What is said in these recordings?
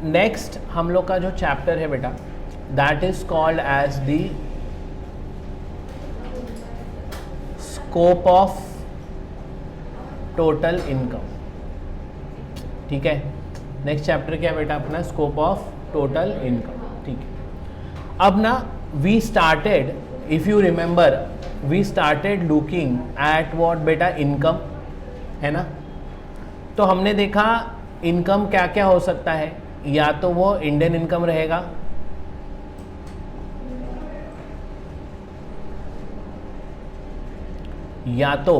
Next हम लोग का जो चैप्टर है बेटा, that is called as the scope of total income. ठीक है, नेक्स्ट चैप्टर क्या बेटा अपना, स्कोप ऑफ टोटल इनकम। ठीक है, अब ना we started, if you remember, we started looking at what बेटा, इनकम, है ना। तो हमने देखा इनकम क्या क्या हो सकता है, या तो वो इंडियन इनकम रहेगा, या तो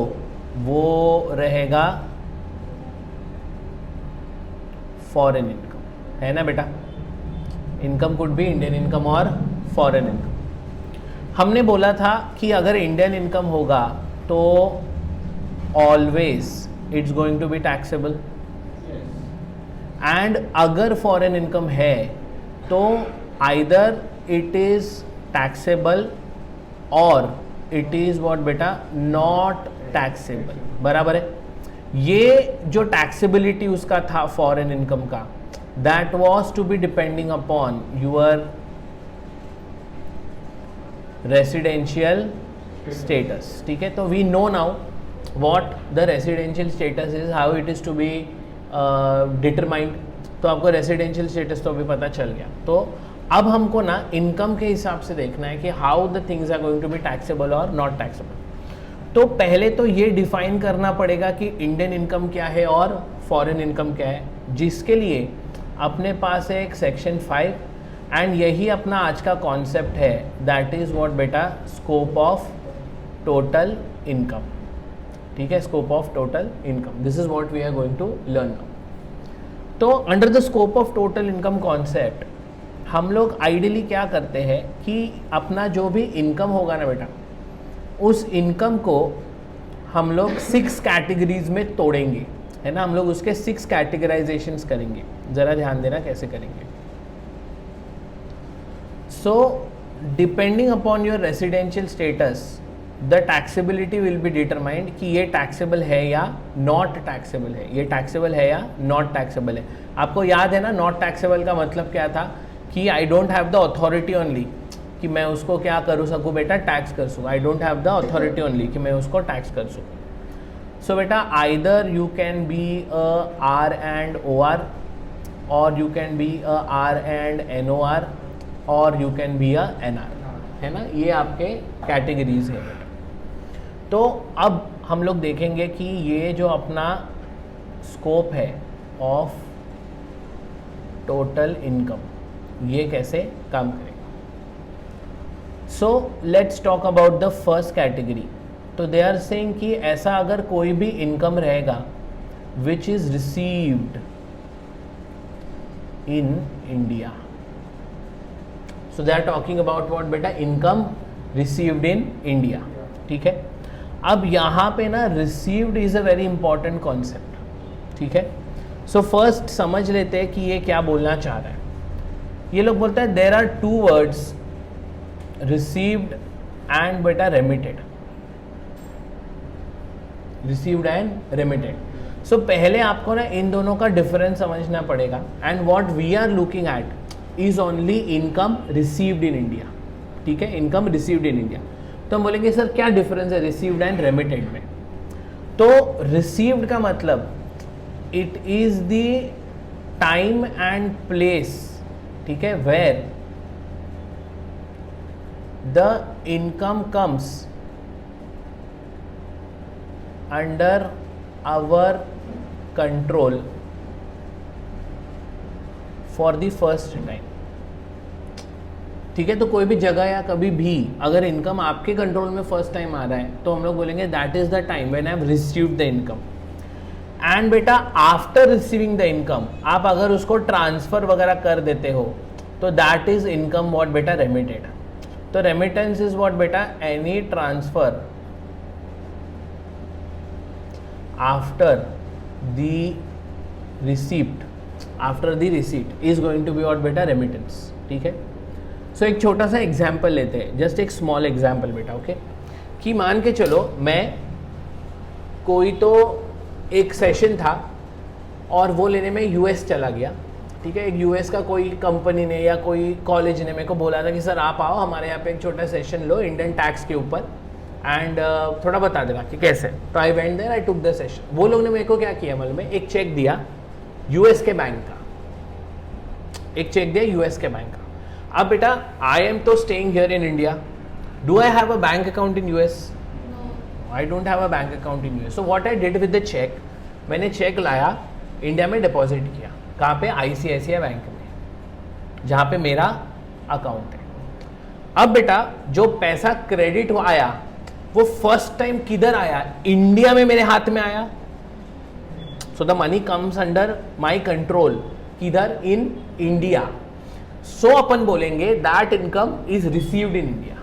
वो रहेगा फॉरेन इनकम, है ना बेटा। Income could be Indian income और फॉरेन इनकम। हमने बोला था कि अगर इंडियन इनकम होगा तो always it's going to be taxable, and अगर फॉरेन इनकम है तो आइदर इट इज टैक्सेबल और इट इज व्हाट बेटा, नॉट टैक्सेबल। बराबर है। ये जो टैक्सेबिलिटी उसका था फॉरेन इनकम का, that was to be depending upon your residential status. ठीक है, तो we know now what the residential status is, how it is to be determined. तो आपको रेसिडेंशियल स्टेटस तो अभी पता चल गया। तो अब हमको ना इनकम के हिसाब से देखना है कि how the things are going to be taxable or not taxable. तो पहले तो ये डिफाइन करना पड़ेगा कि इंडियन इनकम क्या है और फॉरेन इनकम क्या है, जिसके लिए अपने पास है एक सेक्शन 5, एंड यही अपना आज का कॉन्सेप्ट है, दैट इज व्हाट बेटा, स्कोप ऑफ टोटल इनकम। ठीक है, scope of total income, this is what we are going to learn now. तो under the scope of total income concept हम लोग आइडियली क्या करते हैं कि अपना जो भी इनकम होगा ना बेटा, उस इनकम को हम लोग 6 कैटेगरीज में तोड़ेंगे, है ना। हम लोग उसके 6 कैटेगराइजेशंस करेंगे। ज़रा ध्यान देना कैसे करेंगे। So depending upon your residential status the taxability will be determined कि ये टैक्सेबल है या नॉट टैक्सेबल है, ये टैक्सेबल है या नॉट टैक्सेबल है। आपको याद है ना, नॉट टैक्सेबल का मतलब क्या था कि आई don't have the authority only, कि मैं उसको क्या करूँ सकूँ बेटा, टैक्स कर सकूँ। I don't have the authority only, कि मैं उसको टैक्स कर सकूँ। सो बेटा either you can be a R and O R, or you can be a R and N O R, or you can be a N R, है ना। ये आपके कैटेगरीज है बेटा। तो अब हम लोग देखेंगे कि ये जो अपना स्कोप है ऑफ टोटल इनकम, ये कैसे काम करेगा। So let's talk about the first category. तो दे आर सेइंग कि ऐसा अगर कोई भी इनकम रहेगा which is received in India, so they are talking about what बेटा, इनकम रिसीव्ड इन इंडिया। ठीक है, अब यहाँ पे ना received is a very important concept. ठीक है, सो फर्स्ट समझ लेते हैं कि ये क्या बोलना चाह रहा है। ये लोग बोलते हैं there are 2 words, received and बेटा remitted, received and remitted. So पहले आपको ना इन दोनों का डिफरेंस समझना पड़ेगा, and what we are looking at is only income received in India. ठीक है, इनकम रिसीव्ड इन इंडिया। तो हम बोलेंगे सर क्या डिफरेंस है रिसीव्ड एंड रेमिटेड में। तो रिसीव्ड का मतलब it is the time and place, ठीक है, where the income comes under our control for the first time. ठीक है, तो कोई भी जगह या कभी भी अगर इनकम आपके कंट्रोल में फर्स्ट टाइम आ रहा है तो हम लोग बोलेंगे that is the time when I have received the income. And बेटा आफ्टर रिसीविंग द इनकम आप अगर उसको ट्रांसफर वगैरह कर देते हो तो दैट इज इनकम व्हाट बेटा, रेमिटेड। तो रेमिटेंस इज व्हाट बेटा, any transfer after the receipt, after the receipt is going to be what बेटा, रेमिटेंस। ठीक है, सो एक छोटा सा एग्जाम्पल लेते हैं, जस्ट एक स्मॉल एग्जाम्पल बेटा। ओके, कि मान के चलो मैं कोई तो एक सेशन था और वो लेने में यूएस चला गया, ठीक है, एक यूएस का कोई कंपनी ने या कोई कॉलेज ने मेरे को बोला था कि सर आप आओ हमारे यहाँ पे एक छोटा सेशन लो इंडियन टैक्स के ऊपर एंड थोड़ा बता देना कि कैसे। तो I went there, I took the session. वो लोग ने मेरे को क्या किया मालूम है, एक चेक दिया यूएस के बैंक का, एक चेक दिया यूएस के बैंक का। अब बेटा आई एम तो staying here in India, do I have a bank account in US? I don't have a bank account in US. So what I did with the cheque, मैंने cheque लाया India में deposit किया। कहाँ पे? ICICI bank में, जहाँ पे मेरा अकाउंट है। अब बेटा जो पैसा क्रेडिट आया वो फर्स्ट टाइम किधर आया? इंडिया में मेरे हाथ में आया। So the money comes under my control, किधर? In India. सो अपन बोलेंगे that income is received in India.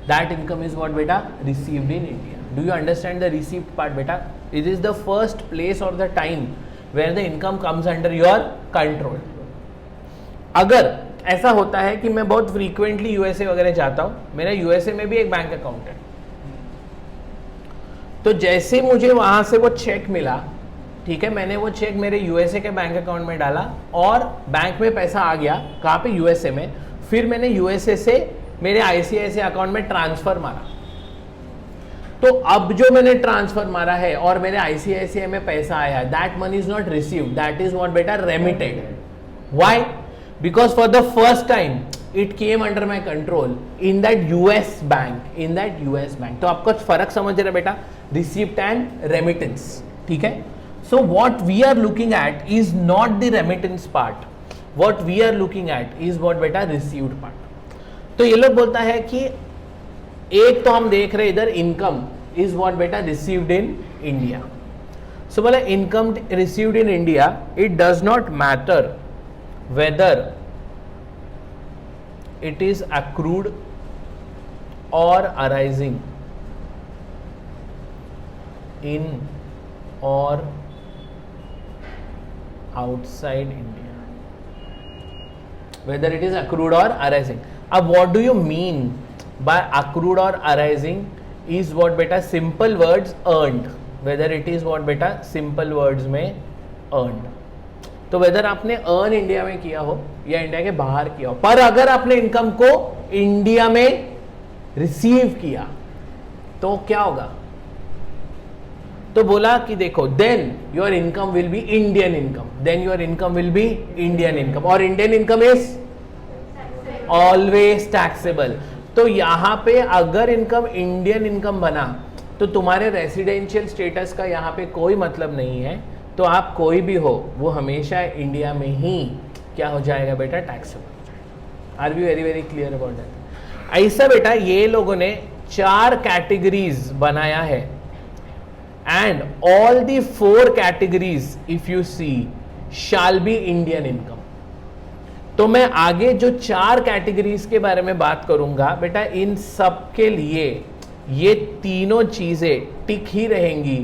That income is what बेटा? Received in India. Do you understand the received part बेटा? It is the first place or the time where the income comes under your control. अगर ऐसा होता है कि मैं बहुत frequently USA वगैरह जाता हूं, मेरा यूएसए में भी एक बैंक अकाउंट है, तो जैसे मुझे वहां से वो चेक मिला, ठीक है, मैंने वो चेक मेरे यूएसए के बैंक अकाउंट में डाला और बैंक में पैसा आ गया। कहाँ पे? यूएसए में। फिर मैंने यूएसए से मेरे आईसीआईसीआई अकाउंट में ट्रांसफर मारा। तो अब जो मैंने ट्रांसफर मारा है और मेरे आईसीआईसीआई में पैसा आया है, that money is not received, that is what बेटा? Remitted. Why? Because for the first time it came under my control in that US bank, in that US bank. तो आपको फर्क समझ रहे बेटा? रिसीप्ट एंड रेमिटेंस, ठीक है। So what we are looking at is not the remittance part, what we are looking at is what बेटा? Received part. तो ये लोग बोलता है कि एक तो हम देख रहे इधर इनकम इज व्हाट बेटा? Received in India. सो बोला income received in India, it does not matter whether it is accrued or arising in or outside India, whether it is accrued or arising. अब what do you mean by accrued or arising is what beta? Simple words earned, whether it is what beta? Simple words में earned। तो weather आपने earn India में किया हो या India के बाहर किया हो, पर अगर आपने इनकम को इंडिया में रिसीव किया तो क्या होगा? तो बोला कि देखो then your income will be Indian income, then your income will be Indian income, or Indian income is always taxable. तो यहाँ पे अगर इनकम इंडियन इनकम बना तो तुम्हारे रेसिडेंशियल स्टेटस का यहाँ पे कोई मतलब नहीं है। तो आप कोई भी हो वो हमेशा इंडिया में ही क्या हो जाएगा बेटा? Taxable. Are we very very clear about that? ऐसा बेटा ये लोगों ने 4 कैटेगरीज बनाया है and all the 4 categories if you see shall be Indian income. तो मैं आगे जो 4 कैटेगरीज के बारे में बात करूंगा बेटा, इन सब के लिए ये तीनों चीजें टिक ही रहेंगी,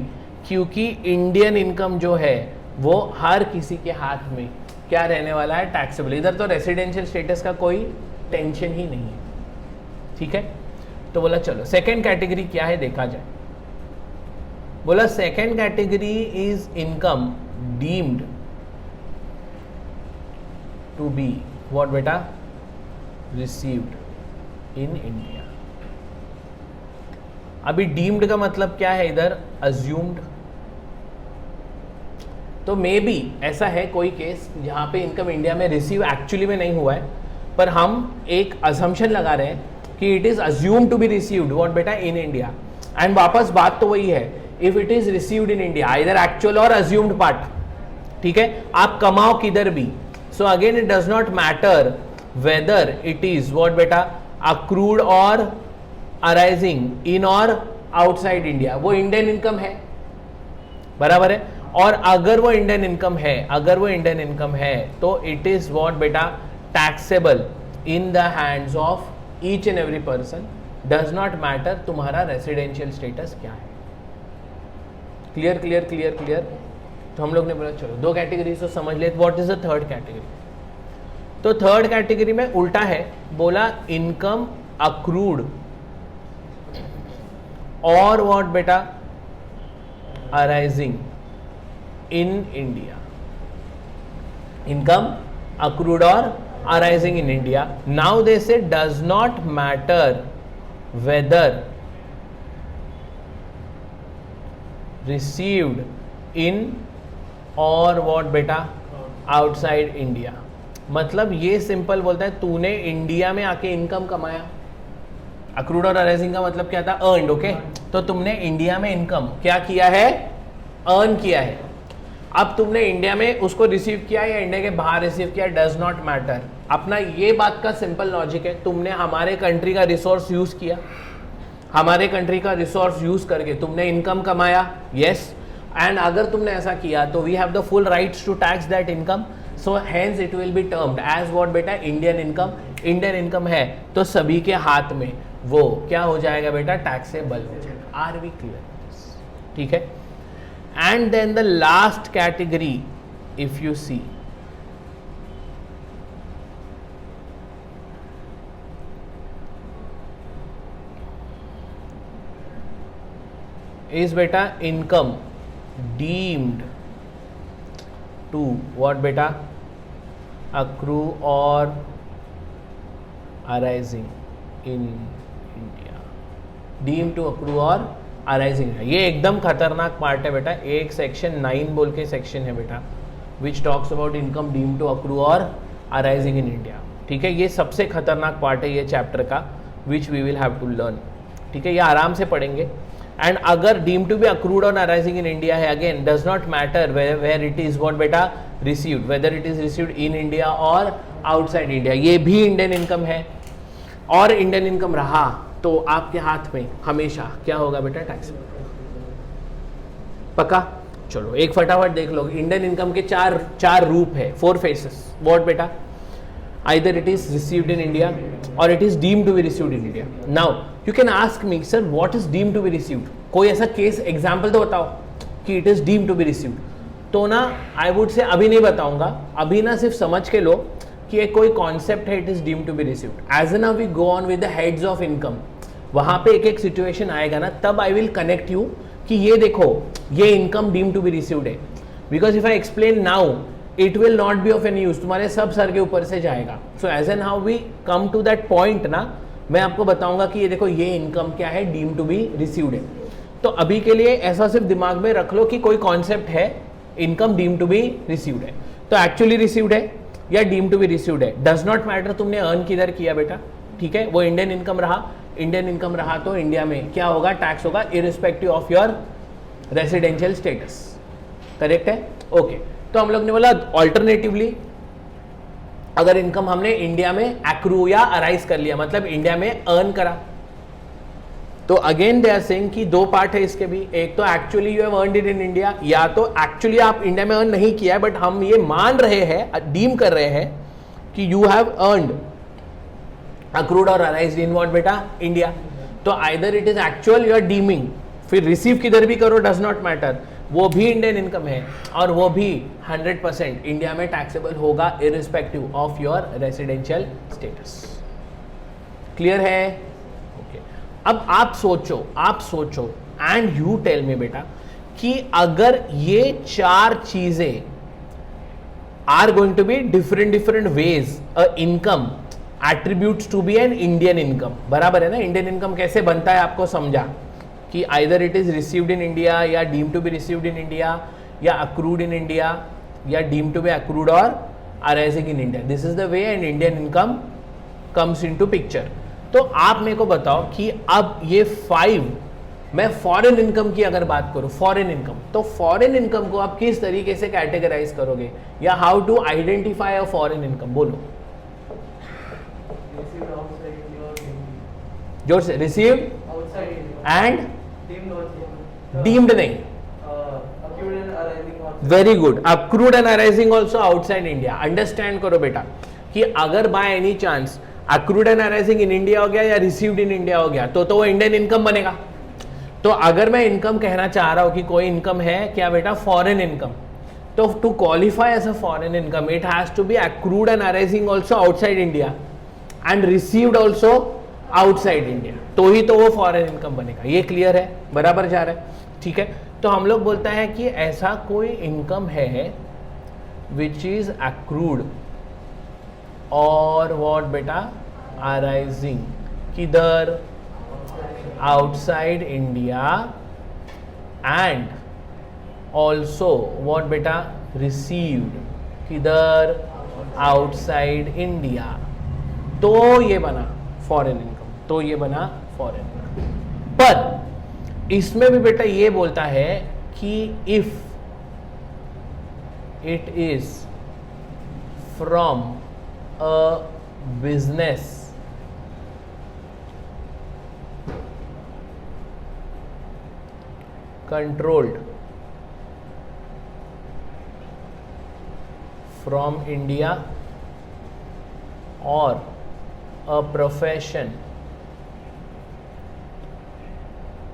क्योंकि इंडियन इनकम जो है वो हर किसी के हाथ में क्या रहने वाला है? टैक्सेबल। इधर तो रेसिडेंशियल स्टेटस का कोई टेंशन ही नहीं है, ठीक है। तो बोला चलो सेकेंड कैटेगरी क्या है देखा जाए। बोला second category is income deemed to be what beta? Received in India। अभी डीम्ड का मतलब क्या है इधर? अज्यूम्ड। तो मे बी ऐसा है कोई केस जहां पे इनकम इंडिया में रिसीव एक्चुअली में नहीं हुआ है, पर हम एक अजम्पशन लगा रहे हैं कि it is assumed to be received what बेटा? In India. एंड वापस बात तो वही है, if it is received in India either actual or assumed part, ठीक है, आप कमाओ किधर भी। So again it does not matter whether it is what beta? Accrued or arising in or outside India, वो इंडियन इनकम है, बराबर है। और अगर वो इंडियन इनकम है, अगर वो इंडियन इनकम है तो इट इज व्हाट बेटा? Taxable in the hands of each and every person, does not matter तुम्हारा रेसिडेंशियल स्टेटस क्या है। Clear clear clear clear. तो हम लोग ने बोला चलो 2 कैटेगरी तो समझ ले, what is the third category? तो थर्ड कैटेगरी में उल्टा है, बोला इनकम अक्रूड और व्हाट बेटा? Arising in India. Income accrued or arising in India. Now they say does not matter whether received in or what बेटा outside India. मतलब ये सिंपल बोलता है तूने इंडिया में आके इनकम कमाया, अक्रूड और अराइजिंग का मतलब क्या था, अर्नड, ओके। तो तुमने इंडिया में इनकम क्या किया है, अर्न किया है। अब तुमने इंडिया में उसको रिसीव किया या इंडिया के बाहर रिसीव किया, डज नॉट मैटर। अपना ये बात का सिंपल लॉजिक है, तुमने हमारे कंट्री का रिसोर्स यूज किया, हमारे कंट्री का रिसोर्स यूज करके तुमने इनकम कमाया, यस, एंड अगर तुमने ऐसा किया तो we have the full rights to tax that income, so hence it will be termed as what बेटा, इंडियन इनकम। इंडियन इनकम है तो सभी के हाथ में वो क्या हो जाएगा बेटा, टैक्सेबल हो जाएगा। Are we clear? ठीक है। And then the last category if you see is beta income deemed to what beta, accrue or arising in India, deemed to accrue or arising। ये एकदम खतरनाक पार्ट है बेटा, एक सेक्शन 9 बोल के सेक्शन है बेटा, which talks about income deemed to accrue or arising in India. ठीक है, ये सबसे खतरनाक पार्ट है ये चैप्टर का, which we will have to learn. ठीक है, ये आराम से पढ़ेंगे। एंड अगर deem to be accrued or arising in India है, again does not matter where it is what बेटा received, whether it is received in India or outside India, ये भी इंडियन इनकम है और इंडियन इनकम रहा तो आपके हाथ में हमेशा क्या होगा बेटा, टैक्स। पक्का? चलो एक फटाफट देख लो, इंडियन इनकम के चार रूप है, 4 फेसेस। व्हाट बेटा, either it is received in India or it is deemed to be received in India. Now you can ask me, sir, what is deemed to be received? कोई ऐसा case example तो बताओ कि it is deemed to be received। तो ना I would say अभी नहीं बताऊंगा, अभी ना सिर्फ समझ के लो कि एक कोई कॉन्सेप्ट है, it is deemed to be received। As now we go on with the heads of income, वहाँ पे एक एक सिचुएशन आएगा ना, तब I will connect you कि ये देखो ये income deemed to be received है। Because if I explain now it will not be of any use, तुम्हारे सब सर के ऊपर से जाएगा। So as an how we come to that point ना, मैं आपको बताऊंगा कि ये देखो ये इनकम क्या है, डीम टू बी रिसीव्ड है। तो अभी के लिए ऐसा सिर्फ दिमाग में रख लो कि कोई कॉन्सेप्ट है, income deem to be received है, तो एक्चुअली रिसीव्ड है या डीम टू बी रिसीव्ड है, डज नॉट मैटर तुमने अर्न किधर किया बेटा। ठीक है, वो इंडियन इनकम रहा, इंडियन इनकम रहा तो इंडिया में क्या होगा, टैक्स होगा, irrespective of your residential status. Correct है? ओके। तो हम लोग ने बोला ऑल्टरनेटिवली अगर इनकम हमने इंडिया में एक्रू या अराइज कर लिया, मतलब इंडिया में अर्न करा, तो अगेन दे आर सेइंग कि 2 पार्ट है इसके भी, एक तो actually you have earned it in India, या तो एक्चुअली आप इंडिया में अर्न नहीं किया है बट हम ये मान रहे हैं, डीम कर रहे हैं कि you have earned accrued or arised in what बेटा, इंडिया। तो either it is actual you are deeming, फिर रिसीव किधर भी करो डज नॉट मैटर, वो भी इंडियन इनकम है और वो भी 100% इंडिया में टैक्सेबल होगा irrespective of your residential status. Clear है? ओके। अब आप सोचो एंड यू टेल मी बेटा कि अगर ये 4 चीजें are going to be different ways a income attributes to be an Indian income, बराबर है ना। इंडियन इनकम कैसे बनता है आपको समझा कि either it is received in India या deem to be received in India या अक्रूड इन इंडिया या deem to be accrued or arising in India, this is the way an Indian income comes into picture. तो आप मेरे को बताओ कि अब ये 5, मैं फॉरेन इनकम की अगर बात करूं, फॉरेन इनकम, तो फॉरेन इनकम को आप किस तरीके से कैटेगराइज करोगे या how to identify a foreign income, बोलो जोर से। रिसीव्ड एंड डीम्ड नहीं, very good, accrued and arising also outside India. Understand करो बेटा कि अगर by any chance accrued and arising in India हो गया या रिसीव्ड इन इंडिया हो गया तो वो इंडियन इनकम बनेगा। तो अगर मैं इनकम कहना चाह रहा हूं कि कोई इनकम है क्या बेटा, फॉरेन इनकम, तो to qualify as a foreign income it has to be accrued and arising also outside India and received also outside India, तो ही तो वो फॉरेन इनकम बनेगा। ये क्लियर है? बराबर जा रहा है? ठीक है। तो हम लोग बोलता है कि ऐसा कोई इनकम है विच इज अक्रूड और व्हाट बेटा अराइजिंग किधर outside India and also what बेटा रिसीव्ड किधर आउटसाइड इंडिया, तो ये बना फॉरेन इनकम, तो ये बना फॉरेन इनकम। पर इसमें भी बेटा ये बोलता है कि if it is from a business controlled from India or a profession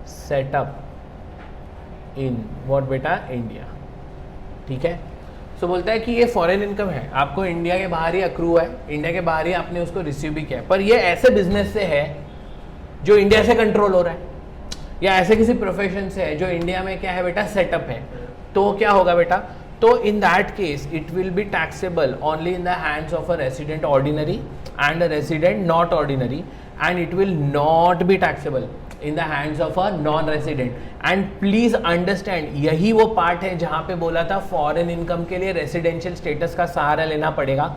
set up in what बेटा इंडिया। ठीक है, सो बोलता है कि ये फॉरेन इनकम है, आपको इंडिया के बाहर ही अक्रू है, इंडिया के बाहर ही आपने उसको रिसीव भी किया है, पर ये ऐसे बिजनेस से है जो इंडिया से कंट्रोल हो रहा है, या ऐसे किसी प्रोफेशन से है जो इंडिया में क्या है बेटा सेटअप है, तो क्या होगा बेटा, तो in that case it will be taxable only in the hands of a resident ordinary and a resident not ordinary, and it will not be taxable in the hands of a non resident. And please understand, यही वो part है जहां पे बोला था foreign income के लिए residential status का सहारा लेना पड़ेगा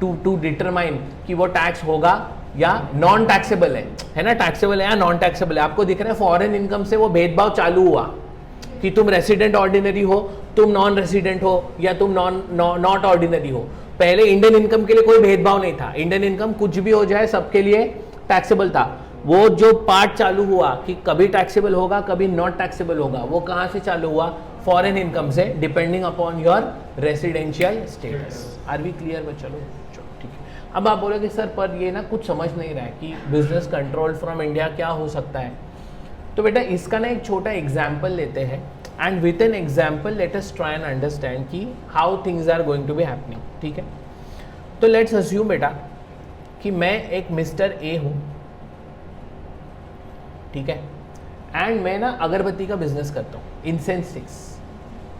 टू डिटरमाइन कि वो टैक्स होगा या नॉन टैक्सेबल है ना, टैक्सेबल है या नॉन टैक्सेबल है। आपको दिख रहा है फॉरेन इनकम से वो भेदभाव चालू हुआ कि तुम रेसिडेंट ऑर्डिनरी हो, तुम नॉन रेसिडेंट हो, या तुम नॉट ऑर्डिनरी हो। पहले इंडियन इनकम के लिए कोई भेदभाव नहीं था, इंडियन इनकम कुछ भी हो जाए सबके लिए टैक्सेबल था। वो जो पार्ट चालू हुआ कि कभी टैक्सेबल होगा कभी नॉट टैक्सेबल होगा, वो कहाँ से चालू हुआ, फॉरेन इनकम से, depending upon your residential status. Are we clear बच्चा लोग? ठीक है, अब आप बोलोगे सर पर ये ना कुछ समझ नहीं रहा है कि बिजनेस कंट्रोल फ्रॉम इंडिया क्या हो सकता है। तो बेटा इसका ना एक छोटा एग्जाम्पल लेते हैं, and with an example let us try and understand कि how things are going to be happening. ठीक है, तो लेट्स अस्यूम बेटा कि मैं एक मिस्टर ए हूँ, ठीक है, एंड मैं ना अगरबत्ती का बिजनेस करता हूँ, इंसेंस स्टिक्स।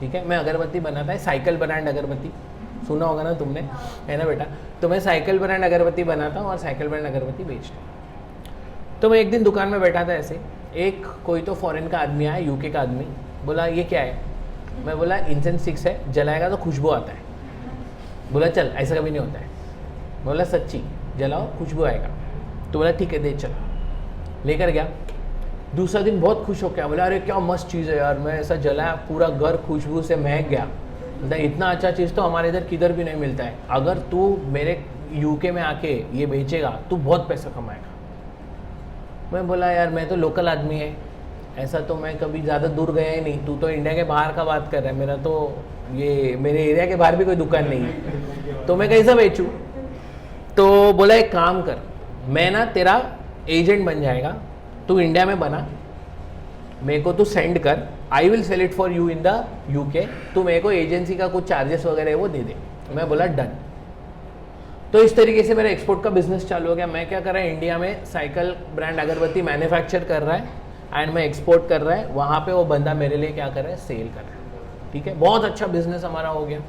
ठीक है, मैं अगरबत्ती बनाता है, साइकिल ब्रांड अगरबत्ती सुना होगा ना तुमने, है ना बेटा। तो मैं साइकिल ब्रांड अगरबत्ती बनाता हूँ और साइकिल ब्रांड अगरबत्ती बेचता हूँ। तो मैं एक दिन दुकान में बैठा था, ऐसे एक कोई तो फॉरेन का आदमी आया, यूके का आदमी, बोला ये क्या है, मैं बोला इंसेंस स्टिक्स है, जलाएगा तो खुशबू आता है। बोला चल ऐसा कभी नहीं होता है। बोला सच्ची जलाओ खुशबू आएगा। तो बोला ठीक है दे चल, लेकर गया। दूसरा दिन बहुत खुश हो गया, बोला अरे क्या मस्त चीज़ है यार, मैं ऐसा जलाया पूरा घर खुशबू से महक गया। इतना अच्छा चीज़ तो हमारे इधर किधर भी नहीं मिलता है, अगर तू मेरे यूके में आके ये बेचेगा तू बहुत पैसा कमाएगा। मैं बोला यार मैं तो लोकल आदमी है, ऐसा तो मैं कभी ज़्यादा दूर गया ही नहीं, तू तो इंडिया के बाहर का बात कर रहा है, मेरा तो ये मेरे एरिया के बाहर भी कोई दुकान नहीं है, तो मैं कैसा बेचूँ। तो बोला एक काम कर, मैं ना तेरा एजेंट बन जाएगा, तू इंडिया में बना, मेरे को तू सेंड कर, I will sell it for you in the UK, तू मेरे को एजेंसी का कुछ चार्जेस वगैरह है वो दे दे। मैं बोला डन। तो इस तरीके से मेरा एक्सपोर्ट का बिजनेस चालू हो गया। मैं क्या कर रहा है, इंडिया में साइकिल ब्रांड अगरबत्ती मैन्युफैक्चर कर रहा है एंड मैं एक्सपोर्ट कर रहा है, वहाँ पे वो बंदा मेरे लिए क्या कर रहा है, सेल कर रहा है। ठीक है, बहुत अच्छा बिजनेस हमारा हो गया।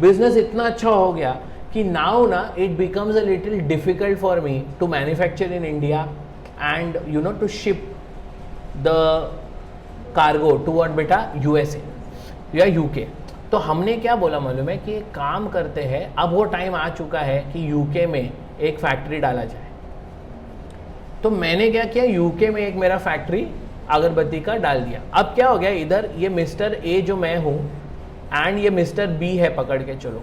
बिजनेस इतना अच्छा हो गया कि नाउ ना it becomes a little difficult for me to manufacture in India and you know to ship the cargo toward बेटा यूएसए या यूके। तो हमने क्या बोला मालूम है कि एक काम करते हैं, अब वो टाइम आ चुका है कि यूके में एक फैक्ट्री डाला जाए। तो मैंने क्या किया, यूके में एक मेरा फैक्ट्री अगरबत्ती का डाल दिया। अब क्या हो गया, इधर ये मिस्टर ए जो मैं हूँ एंड ये मिस्टर बी है, पकड़ के चलो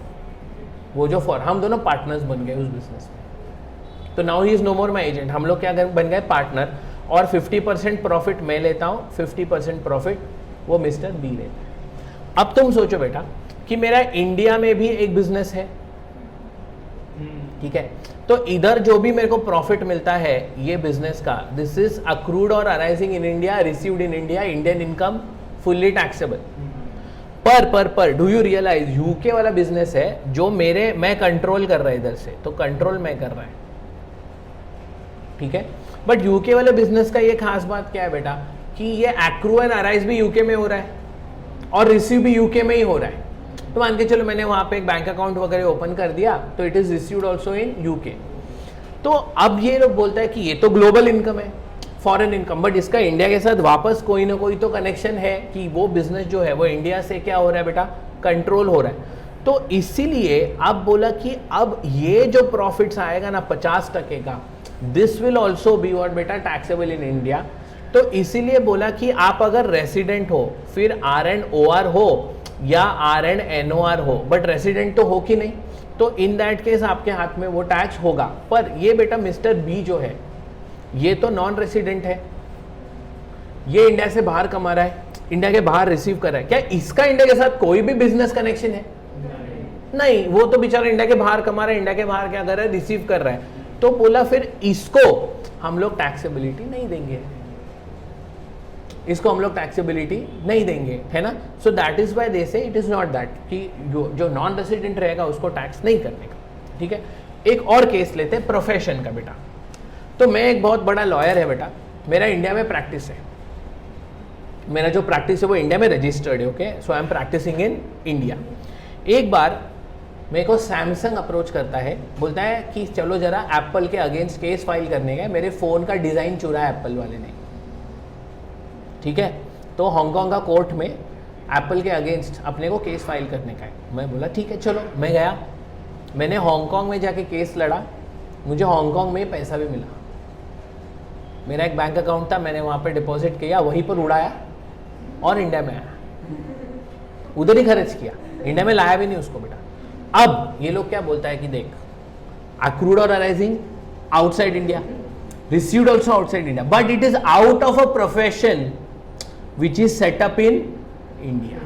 वो जो हम दोनों पार्टनर्स बन गए उस बिजनेस में। तो now he is no more my agent, हम लोग क्या बन गए पार्टनर, और 50% प्रॉफिट मैं लेता हूँ, 50% प्रॉफिट वो मिस्टर बी लेता है। अब तुम सोचो बेटा कि मेरा इंडिया में भी एक बिजनेस है, ठीक है, तो इधर जो भी मेरे को प्रॉफिट मिलता है ये बिजनेस का, this is accrued or arising in India, received in India, Indian income, fully taxable. पर डू यू रियलाइज यूके वाला बिजनेस है जो मैं कंट्रोल कर रहा है इधर से, तो कंट्रोल मैं कर रहा है, ठीक है। बट यूके वाले बिजनेस का ये खास बात क्या है बेटा कि ये एक्रू एंड अराइज भी यूके में हो रहा है और रिसीव भी यूके में ही हो रहा है। तो मान के चलो मैंने वहाँ पे एक बैंक अकाउंट वगैरह ओपन कर दिया, तो it is received also in UK. तो अब ये लोग बोलता है कि ये तो ग्लोबल इनकम है, फॉरेन इनकम, बट इसका इंडिया के साथ वापस कोई ना कोई तो कनेक्शन है कि वो बिजनेस जो है वो इंडिया से क्या हो रहा है बेटा, कंट्रोल हो रहा है। तो इसीलिए अब बोला कि अब ये जो प्रॉफिट्स आएगा ना 50% का, this will also be what बेटा टैक्सेबल इन इंडिया। तो इसीलिए बोला कि आप अगर रेसिडेंट हो, फिर RNOR हो या RNNOR हो, बट रेसिडेंट तो हो कि नहीं, तो इन दैट केस आपके हाथ में वो टैक्स होगा। पर ये बेटा मिस्टर बी जो है ये तो नॉन रेसिडेंट है, ये इंडिया से बाहर कमा रहा है, इंडिया के बाहर रिसीव कर रहा है, क्या इसका इंडिया के साथ कोई भी बिजनेस कनेक्शन है? नहीं, वो तो बेचारा इंडिया के बाहर कमा रहा है, इंडिया के बाहर क्या कर रहा है, रिसीव कर रहा है। तो बोला फिर इसको हम लोग टैक्सेबिलिटी नहीं देंगे, इसको हम लोग टैक्सेबिलिटी नहीं देंगे, है ना। So that is why they से इट इज नॉट दैट कि जो नॉन रेसिडेंट रहेगा उसको टैक्स नहीं करने का, ठीक है। एक और केस लेते हैं प्रोफेशन का बेटा। तो मैं एक बहुत बड़ा लॉयर है बेटा, मेरा इंडिया में प्रैक्टिस है, मेरा जो प्रैक्टिस है वो इंडिया में रजिस्टर्ड है, okay. So I am practicing in India. एक बार मेरे को सैमसंग अप्रोच करता है, बोलता है कि चलो जरा एप्पल के अगेंस्ट केस फाइल करने का, मेरे फ़ोन का डिज़ाइन चुरा है एप्पल वाले ने, ठीक है। तो हांगकांग का कोर्ट में एप्पल के अगेंस्ट अपने को केस फाइल करने का है। मैं बोला ठीक है चलो, मैं गया, मैंने हांगकांग में जाके केस लड़ा, मुझे हांगकांग में पैसा भी मिला। मेरा एक बैंक अकाउंट था, मैंने वहाँ पे डिपॉजिट किया, वहीं पर उड़ाया और इंडिया में आया, उधर ही खर्च किया, इंडिया में लाया भी नहीं उसको बेटा। अब ये लोग क्या बोलता है कि देख, accrued or arising outside India, received also outside India, but it is out of a profession which is setup in India,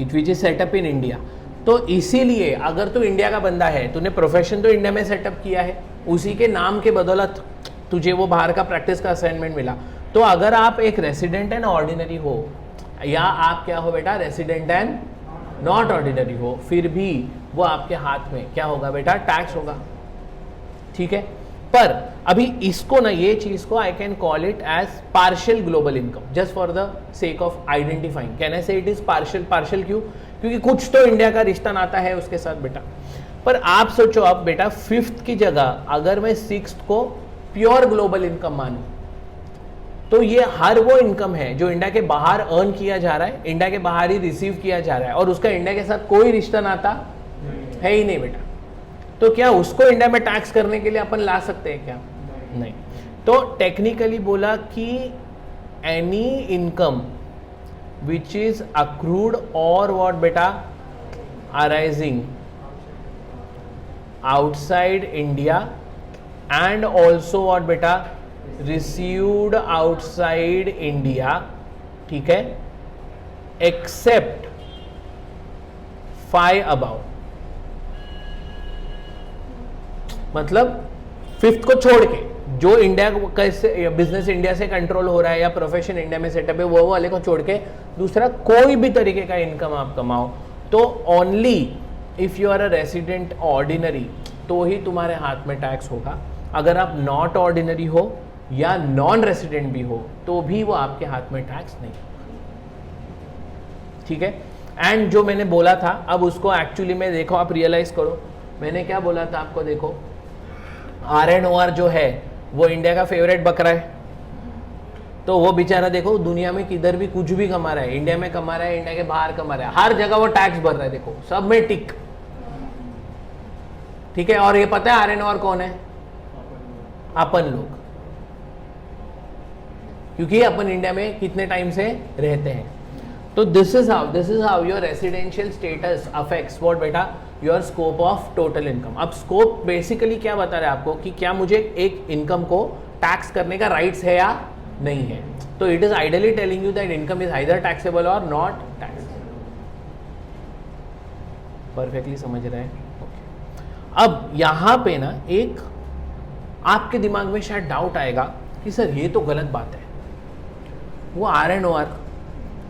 which is setup in India. तो इसीलिए अगर तू इंडिया का बंदा है, तूने प्रोफेशन तो इंडिया में सेटअप किया है, उसी के नाम के बदौलत तुझे वो बाहर का प्रैक्टिस का असाइनमेंट मिला। तो अगर आप एक रेसिडेंट एंड ऑर्डिनरी हो, या आप क्या हो बेटा, रेसिडेंट एंड नॉट ऑर्डिनरी हो, फिर भी वो आपके हाथ में क्या होगा बेटा, टैक्स होगा, ठीक है। पर अभी इसको ना, ये चीज को I can call it as partial global income, just for the sake of identifying. Can I say it is partial? Partial क्यों? क्योंकि कुछ तो इंडिया का रिश्ता नाता है उसके साथ बेटा। पर आप सोचो अब बेटा, 5th की जगह अगर मैं 6th को प्योर ग्लोबल इनकम मानूं, तो ये हर वो इनकम है जो इंडिया के बाहर अर्न किया जा रहा है, इंडिया के बाहर ही रिसीव किया जा रहा है, और उसका इंडिया के साथ कोई रिश्ता नाता है ही नहीं बेटा। तो क्या उसको इंडिया में टैक्स करने के लिए अपन ला सकते हैं क्या? नहीं। तो टेक्निकली बोला कि any income which is accrued और व्हाट बेटा, arising outside India and also what बेटा, रिसीव्ड आउटसाइड इंडिया, ठीक है, एक्सेप्ट 5 अबाउ, मतलब 5th को छोड़ के जो इंडिया कैसे बिजनेस इंडिया से कंट्रोल हो रहा है या प्रोफेशन इंडिया में सेटअप है, वो वाले को छोड़ के दूसरा कोई भी तरीके का इनकम आप कमाओ, तो only if you are a resident ordinary तो ही तुम्हारे हाथ में टैक्स होगा। अगर आप नॉट ऑर्डिनरी हो या नॉन रेसिडेंट भी हो तो भी वो आपके हाथ में टैक्स नहीं, ठीक है। एंड जो मैंने बोला था, अब उसको एक्चुअली में देखो, आप रियलाइज करो, मैंने क्या बोला था आपको, देखो RNOR जो है वो इंडिया का फेवरेट बकरा है, तो वो बेचारा देखो दुनिया में किधर भी कुछ भी कमा रहा है, इंडिया में कमा रहा है, इंडिया के बाहर कमा रहा है, हर जगह वो टैक्स भर रहा है, देखो सब में टिक, ठीक है। और ये पता है RNOR कौन है? अपन लोग, क्योंकि अपन इंडिया में कितने टाइम से रहते हैं। तो this is how your residential status affects what बेटा, your scope of total income. अब स्कोप बेसिकली क्या बता रहा है आपको कि क्या मुझे एक इनकम को टैक्स करने का राइट्स है या नहीं है। तो it is ideally telling you that income is either taxable or not tax. Perfectly समझ रहे हैं? अब यहां पे ना एक आपके दिमाग में शायद डाउट आएगा कि सर ये तो गलत बात है, वो RNOR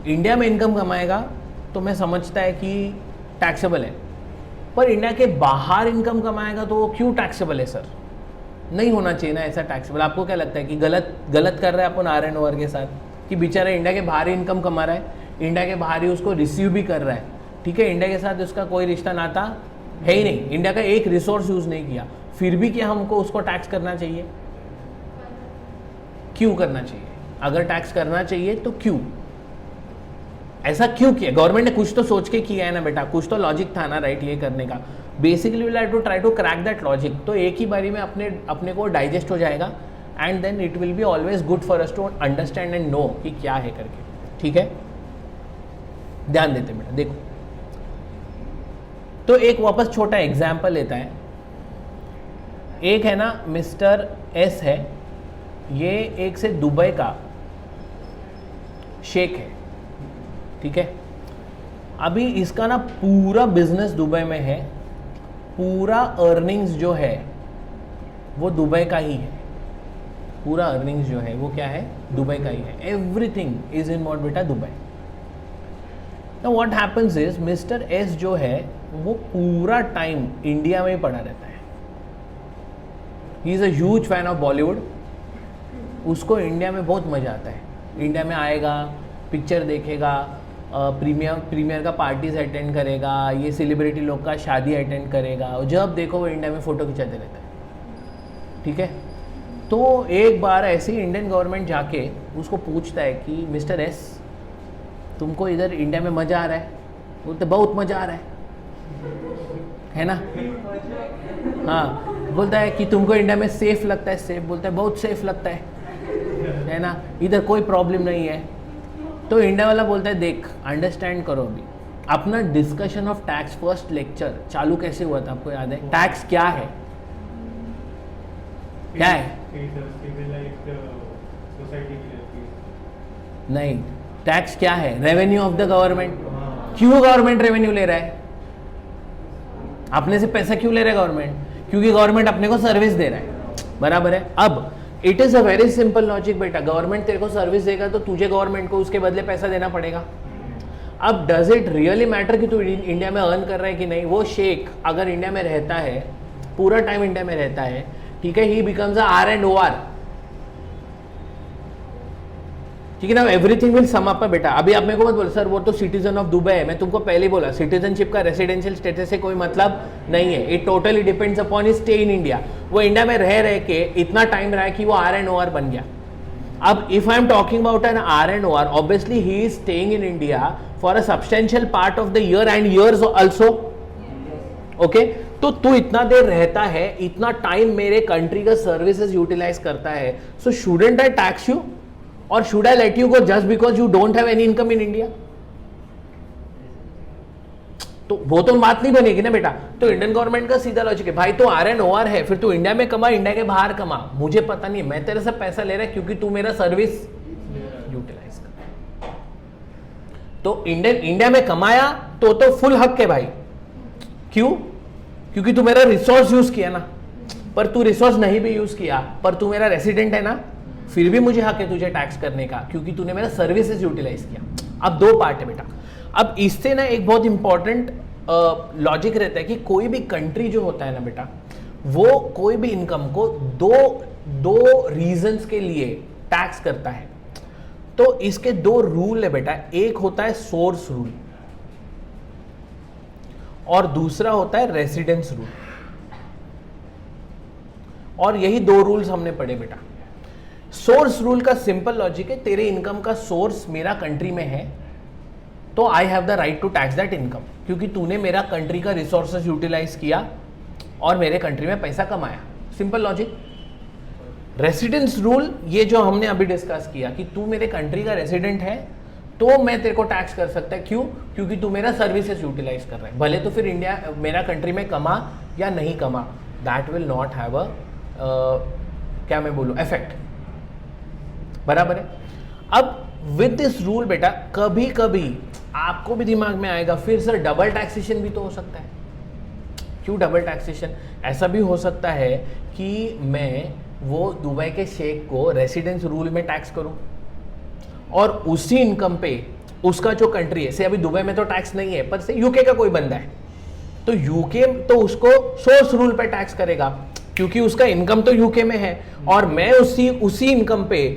इंडिया में इनकम कमाएगा तो मैं समझता है कि टैक्सेबल है, पर इंडिया के बाहर इनकम कमाएगा तो वो क्यों टैक्सेबल है? सर नहीं होना चाहिए ना ऐसा टैक्सेबल। आपको क्या लगता है कि गलत कर रहा है अपन RNOR के साथ, कि बेचारा इंडिया के बाहर ही इनकम कमा रहा है, इंडिया के बाहर ही उसको रिसीव भी कर रहा है, ठीक है, इंडिया के साथ उसका कोई रिश्ता नाता है ही नहीं, इंडिया का एक रिसोर्स यूज नहीं किया, फिर भी क्या हमको उसको टैक्स करना चाहिए? क्यों करना चाहिए? अगर टैक्स करना चाहिए तो क्यों? ऐसा क्यों किया? गवर्नमेंट ने कुछ तो सोच के किया है ना बेटा, कुछ तो लॉजिक था ना, राइट, ये करने का। Basically we like to try to crack that logic, तो एक ही बारी में अपने को डाइजेस्ट हो जाएगा and then it will be always good for us to understand and know कि क्या है करके, ठीक है? ध्यान देते बेटा, देखो तो एक वापस छोटा एग्जाम्पल लेता है। एक है ना मिस्टर एस है, ये एक से दुबई का शेख है, ठीक है? अभी इसका ना पूरा बिजनेस दुबई में है, पूरा अर्निंग्स जो है वो दुबई का ही है, पूरा अर्निंग्स जो है वो क्या है? दुबई का ही है, एवरीथिंग इज इन व्हाट बेटा? Dubai. Now what happens is mister S जो है वो पूरा टाइम इंडिया में ही पड़ा रहता है। He is a huge fan of Bollywood, उसको इंडिया में बहुत मजा आता है, इंडिया में आएगा, पिक्चर देखेगा, प्रीमियर का पार्टीज अटेंड करेगा, ये सेलिब्रिटी लोग का शादी अटेंड करेगा, और जब देखो वो इंडिया में फ़ोटो खिंचाते रहता है, ठीक है? तो एक बार ऐसे ही इंडियन गवर्नमेंट जाके उसको पूछता है कि मिस्टर एस, तुमको इधर इंडिया में मज़ा आ रहा है? बोलते बहुत मज़ा आ रहा है ना? हाँ, बोलता है कि तुमको इंडिया में सेफ लगता है? सेफ, बोलता है बहुत सेफ लगता है ना, इधर कोई प्रॉब्लम नहीं है। तो इंडिया वाला बोलता है देख, अंडरस्टैंड करो, अभी अपना discussion of tax first lecture चालू कैसे हुआ था आपको याद है? टैक्स क्या है? क्या है? नहीं, टैक्स क्या है? Revenue of the government. क्यों गवर्नमेंट रेवेन्यू ले रहा है? अपने से पैसा क्यों ले रहा है गवर्नमेंट? क्योंकि गवर्नमेंट अपने को सर्विस दे रहा है, बराबर है? अब it is a very simple logic बेटा, गवर्नमेंट तेरे को सर्विस देगा तो तुझे गवर्नमेंट को उसके बदले पैसा देना पड़ेगा। अब डज इट रियली मैटर कि तू इंडिया में अर्न कर रहा है कि नहीं? वो शेख अगर इंडिया में रहता है, पूरा टाइम इंडिया में रहता है, ठीक है, ही बिकम्स R&OR, ठीक है ना? एवरीथिंग विल सम अप बेटा। अभी आप मेरे को मत बोलो सर वो तो सिटीजन ऑफ दुबई है, मैं तुमको पहले ही बोला सिटीजनशिप का रेसिडेंशियल स्टेटस से कोई मतलब नहीं है, it totally depends upon his stay in India. वो इंडिया में रह के इतना टाइम रहा है कि वो R&OR बन गया। अब if I am talking about an R&OR, obviously he is staying in India for a substantial part of the year and years also, okay? तो तू इतना देर रहता है, इतना टाइम मेरे कंट्री का सर्विसेज यूटिलाइज करता है, so shouldn't I tax you or should I let you go just because you don't have any income in India? तो वो तो बात नहीं बनेगी ना बेटा। तो इंडियन गवर्नमेंट का सीधा लॉजिक है, भाई तो R&OR है, फिर तू इंडिया में कमा, इंडिया के बाहर कमा, मुझे पता नहीं, मैं तेरे से पैसा ले रहा है क्योंकि तू मेरा सर्विस यूटिलाइज कर। तो इंडिया में कमाया तो फुल हक है भाई, क्यों? क्योंकि तू मेरा रिसोर्स यूज किया ना। पर तू रिसोर्स नहीं भी यूज किया, पर तू मेरा रेसिडेंट है ना, फिर भी मुझे हक है तुझे टैक्स करने का, क्योंकि तूने मेरा सर्विसेज यूटिलाइज किया। अब दो पार्ट है बेटा। अब इससे ना एक बहुत इंपॉर्टेंट लॉजिक रहता है कि कोई भी कंट्री जो होता है ना बेटा, वो कोई भी इनकम को दो रीजंस के लिए टैक्स करता है। तो इसके दो रूल है बेटा, एक होता है सोर्स रूल और दूसरा होता है रेसिडेंस रूल। और यही दो रूल्स हमने पढ़े बेटा। सोर्स रूल का सिंपल लॉजिक है, तेरे इनकम का सोर्स मेरा कंट्री में है तो I have the right to tax that income, क्योंकि तूने मेरा कंट्री का रिसोर्सेज यूटिलाइज किया और मेरे कंट्री में पैसा कमाया। Simple logic. रेसिडेंस रूल, ये जो हमने अभी डिस्कस किया कि तू मेरे कंट्री का रेसिडेंट है तो मैं तेरे को टैक्स कर सकता है। क्यों? क्योंकि तू मेरा सर्विसेज यूटिलाइज कर रहा है, भले तो फिर इंडिया मेरा कंट्री में कमा या नहीं कमा, that will not have a क्या मैं बोलूँ इफेक्ट, बराबर है। अब विद दिस रूल बेटा कभी कभी आपको भी दिमाग में आएगा फिर सर डबल टैक्सेशन भी तो हो सकता है। क्यों डबल टैक्सेशन? ऐसा भी हो सकता है कि मैं वो दुबई के शेख को रेसिडेंस रूल में टैक्स करूं और उसी इनकम पे उसका जो कंट्री है, से अभी दुबई में तो टैक्स नहीं है, पर से यूके का कोई बंदा है तो यूके तो उसको सोर्स रूल पे टैक्स करेगा क्योंकि उसका इनकम तो यूके में है, और मैं उसी इनकम पे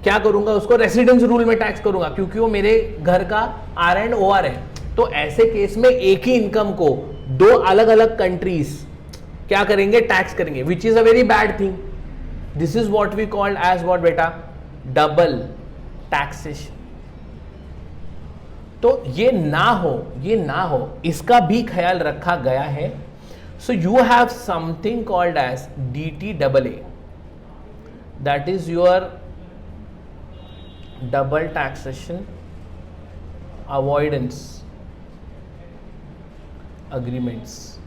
क्या करूंगा, उसको रेसिडेंस रूल में टैक्स करूंगा क्योंकि वो मेरे घर का R&OR है। तो ऐसे केस में एक ही इनकम को दो अलग अलग कंट्रीज क्या करेंगे, टैक्स करेंगे, which is a very bad thing. This is what we called as what बेटा, डबल टैक्सेशन. तो ये ना हो इसका भी ख्याल रखा गया है. So you have something called as DTAA, that is your double taxation avoidance agreements.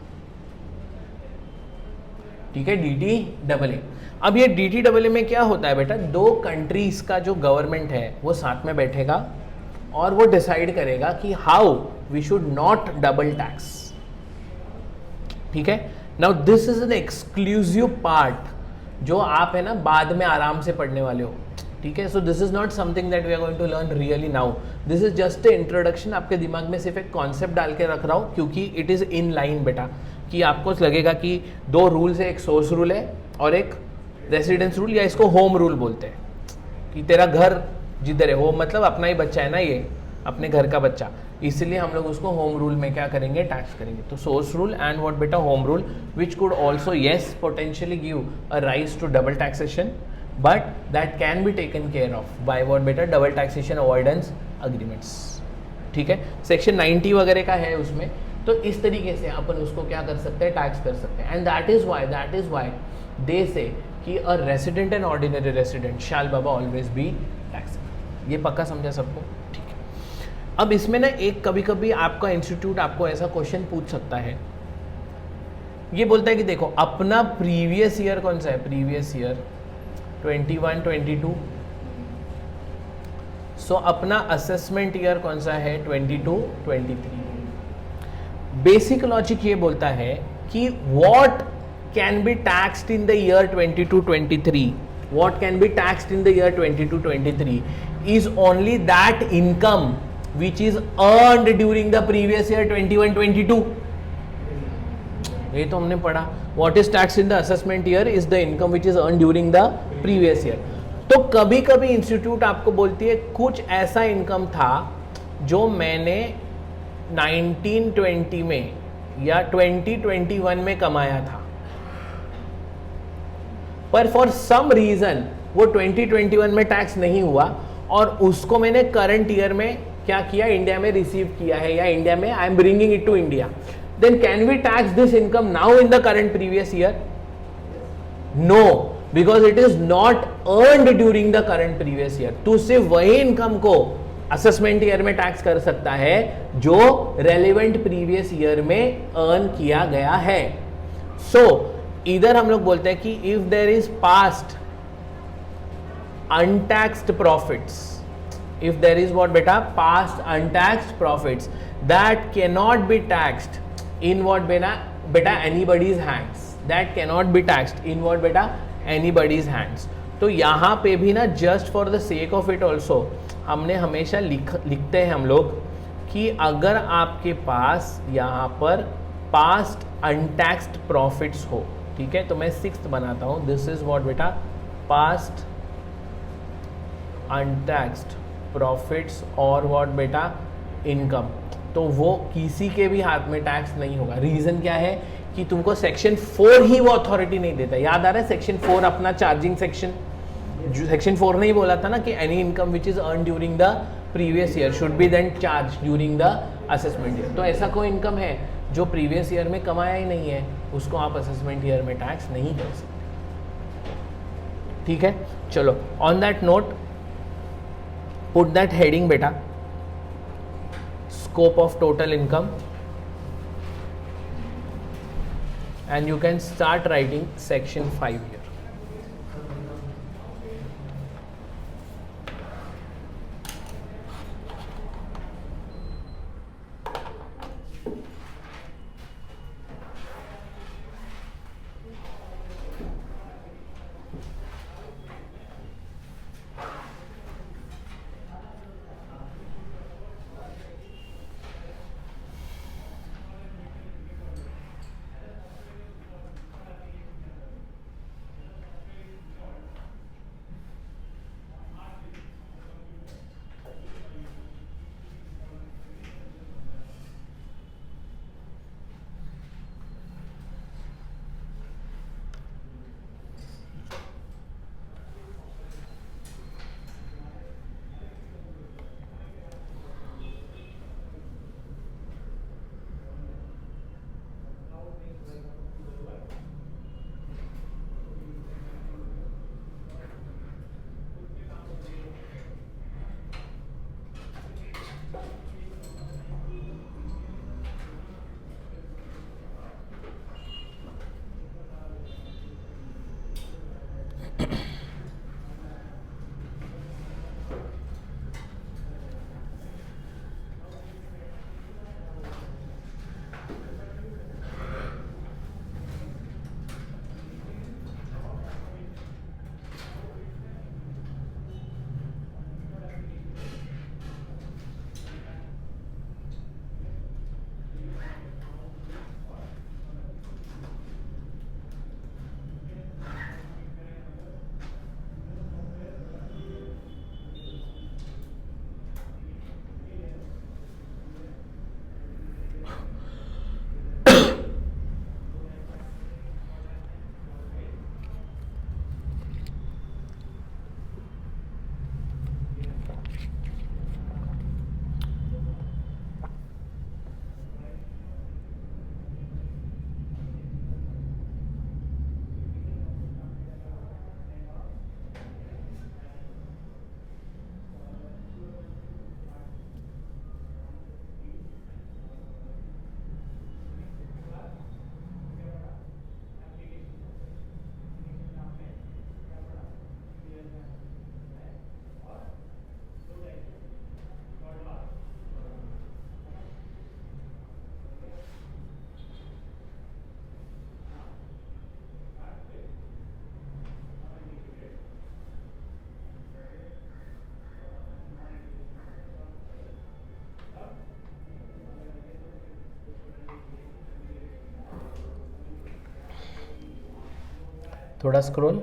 ठीक है, DTAA. अब ये DTAA में क्या होता है बेटा, दो कंट्रीज का जो गवर्नमेंट है वो साथ में बैठेगा और वो डिसाइड करेगा कि how we should not double tax. ठीक है. Now this is an exclusive part जो आप है ना बाद में आराम से पढ़ने वाले हो. ठीक है. So this is not something that we are going to learn really now. This is just a introduction. आपके दिमाग में सिर्फ एक कॉन्सेप्ट डाल के रख रहा हूं क्योंकि इट इज इन लाइन बेटा, कि आपको लगेगा कि दो रूल्स है, एक सोर्स रूल है और एक रेसिडेंस रूल, या इसको होम रूल बोलते हैं कि तेरा घर जिधर है, होम मतलब अपना ही बच्चा है ना, ये अपने घर का बच्चा, इसलिए हम लोग उसको होम रूल में क्या करेंगे, टैक्स करेंगे. तो सोर्स रूल एंड व्हाट बेटा, home rule, which could also yes potentially give a rise to double taxation, but that can be taken care of by what बेटा, डबल टैक्सेशन अवॉइडेंस अग्रीमेंट्स. ठीक है. Section 90 वगैरह का है उसमें. तो इस तरीके से अपन उसको क्या कर सकते हैं, टैक्स कर सकते हैं. And that is why they say कि a resident and ordinary resident shall बाबा ऑलवेज बी टैक्सेबल. ये पक्का समझा सबको. ठीक है. अब इसमें ना एक कभी कभी आपका इंस्टीट्यूट आपको ऐसा क्वेश्चन पूछ सकता है, ये बोलता है कि देखो अपना प्रीवियस ईयर कौन सा है, प्रीवियस ईयर 21-22. सो अपना असेसमेंट ईयर कौन सा है, 22-23. बेसिक लॉजिक ये बोलता है कि what can be taxed in the year 22-23, what can be taxed in the year 22-23 is only that income which is earned during the previous year 21-22. ये तो हमने पढ़ा. What is taxed in the assessment year is the income which is earned during the previous year. तो कभी कभी institute आपको बोलती है कुछ ऐसा इनकम था जो मैंने 1920 में या 2021 में कमाया था, पर फॉर सम रीजन वो 2021 में टैक्स नहीं हुआ और उसको मैंने करंट ईयर में क्या किया, इंडिया में रिसीव किया है, या इंडिया में I am bringing it to India. Then can we tax this income now in the current previous year? No, because it is not earned during the current previous year. तू सिर्फ वही income को assessment year में tax कर सकता है जो relevant previous year में अर्न किया गया है. सो इधर हम लोग बोलते हैं कि if there is past untaxed profits, if there is what बेटा, past untaxed profits that can not be taxed in what बेटा anybody's hands, that can not be taxed in what बेटा, एनीबडीज हैंड्स. तो यहाँ पे भी ना just for the sake of it also हमने हमेशा लिखते हैं हम लोग कि अगर आपके पास यहाँ पर पास्ट अनटैक्स्ड प्रॉफिट्स हो, ठीक है, तो मैं 6th बनाता हूँ. दिस इज व्हाट बेटा, पास्ट अनटैक्स्ड प्रॉफिट्स और व्हाट बेटा, इनकम. तो वो किसी के भी हाथ में टैक्स नहीं होगा. रीजन क्या है कि तुमको सेक्शन 4 ही वो अथॉरिटी नहीं देता. याद आ रहा है सेक्शन 4 अपना चार्जिंग सेक्शन, सेक्शन 4 ने ही बोला था ना कि any income which is earn during the previous year should be then charge during the assessment year. तो ऐसा कोई इनकम है जो प्रीवियस ईयर में कमाया ही नहीं है, उसको आप असेसमेंट ईयर में टैक्स नहीं कर सकते. ठीक है. चलो, on that note put that heading बेटा, scope of total income, and you can start writing section 5 here. थोड़ा स्क्रॉल.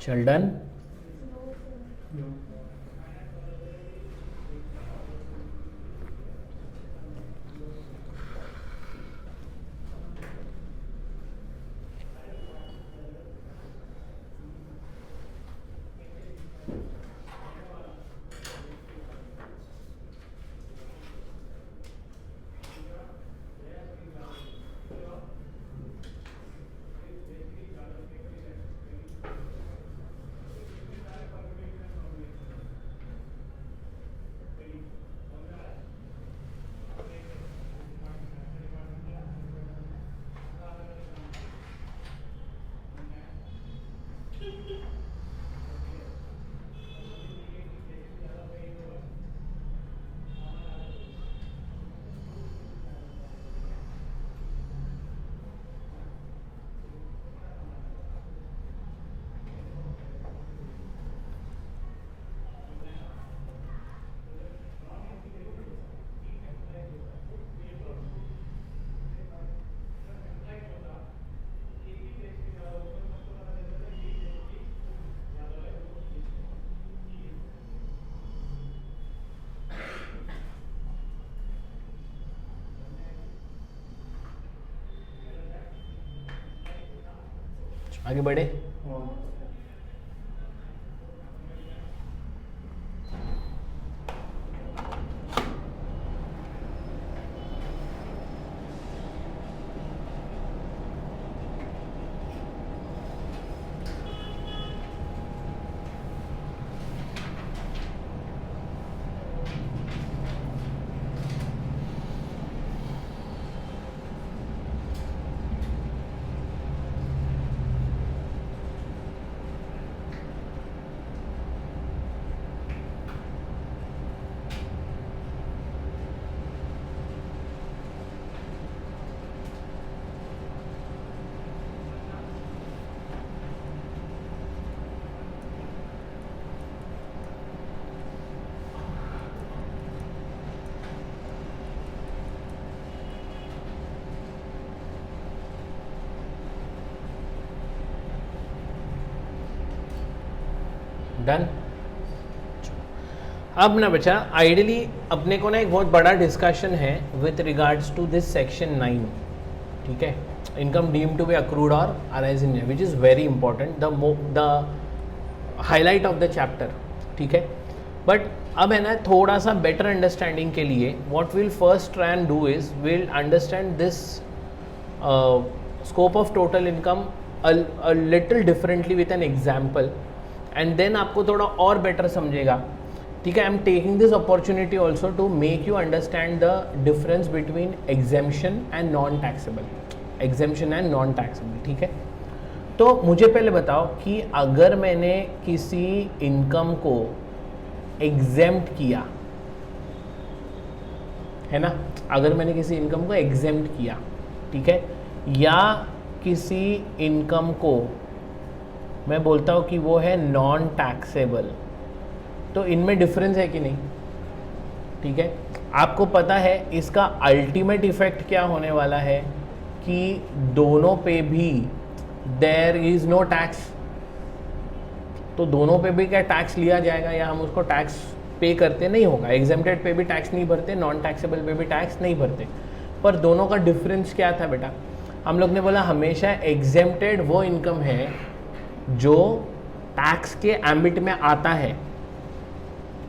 चल डन. आगे बढ़े. डन। अब ना बच्चा आइडियली अपने को ना एक बहुत बड़ा डिस्कशन है with regards to this section 9, ठीक है, income deemed to be accrued or arise in which is very important, the highlight of the chapter, ठीक है। बट अब है ना थोड़ा सा बेटर अंडरस्टैंडिंग के लिए what will first try and do is will understand this scope of total income a little differently with an example, and then आपको थोड़ा और बेटर समझेगा, ठीक है। I am taking this opportunity also to make you understand the difference between exemption and non taxable, exemption and non taxable, ठीक है। तो मुझे पहले बताओ कि अगर मैंने किसी इनकम को एग्जेम्प्ट किया है ना, अगर मैंने किसी इनकम को एग्जेम्प्ट किया, ठीक है, या किसी इनकम को मैं बोलता हूँ कि वो है नॉन टैक्सेबल, तो इनमें डिफरेंस है कि नहीं, ठीक है। आपको पता है इसका अल्टीमेट इफेक्ट क्या होने वाला है कि दोनों पे भी देयर इज नो टैक्स, तो दोनों पे भी क्या टैक्स लिया जाएगा या हम उसको टैक्स पे करते नहीं होगा। एग्जेम्प्टेड पे भी टैक्स नहीं भरते, नॉन टैक्सेबल पे भी टैक्स नहीं भरते, पर दोनों का डिफरेंस क्या था बेटा, हम लोग ने बोला हमेशा एग्जेम्प्टेड वो इनकम है जो टैक्स के एम्बिट में आता है,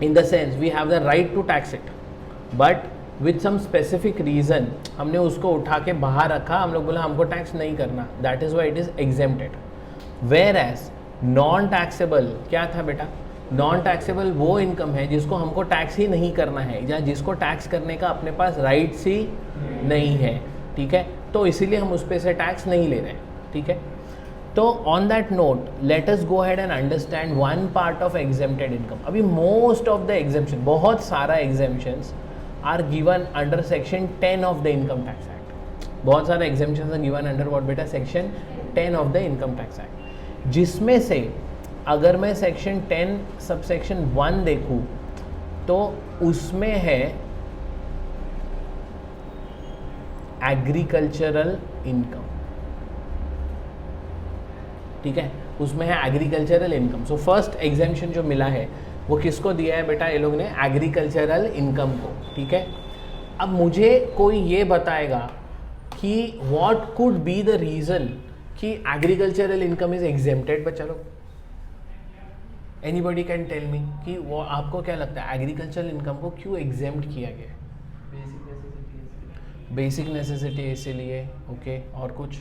in the sense we have the right to tax it, but with some specific reason हमने उसको उठा के बाहर रखा, हम लोग बोला हमको टैक्स नहीं करना, that is why it is exempted. Where as non taxable क्या था बेटा, नॉन टैक्सेबल वो इनकम है जिसको हमको टैक्स ही नहीं करना है या जिसको टैक्स करने का अपने पास राइट्स ही नहीं है, ठीक है, तो इसीलिए हम उस पे से टैक्स नहीं ले रहे हैं, ठीक है। तो on that note let us go ahead and understand one part of exempted income. अभी मोस्ट ऑफ द एग्जेम्पशन, बहुत सारा exemptions are given under section 10 of the income tax act, बहुत सारे exemptions are given under what बेटा, section 10 of the income tax act, जिसमें से अगर मैं सेक्शन 10 सबसेक्शन 1 देखूं तो उसमें है एग्रीकल्चरल इनकम, ठीक है, उसमें है agricultural income. So first exemption जो मिला है वो किसको दिया है बेटा, ये लोग ने एग्रीकल्चरल इनकम को, ठीक है। अब मुझे कोई ये बताएगा कि what could be the reason कि एग्रीकल्चरल इनकम इज एग्जेम्प्टेड, बच्चा लोग एनीबॉडी कैन टेल मी कि वो आपको क्या लगता है एग्रीकल्चरल इनकम को क्यों एग्जेम्प्ट किया गया? बेसिक नेसेसिटी इसीलिए, ओके, और कुछ?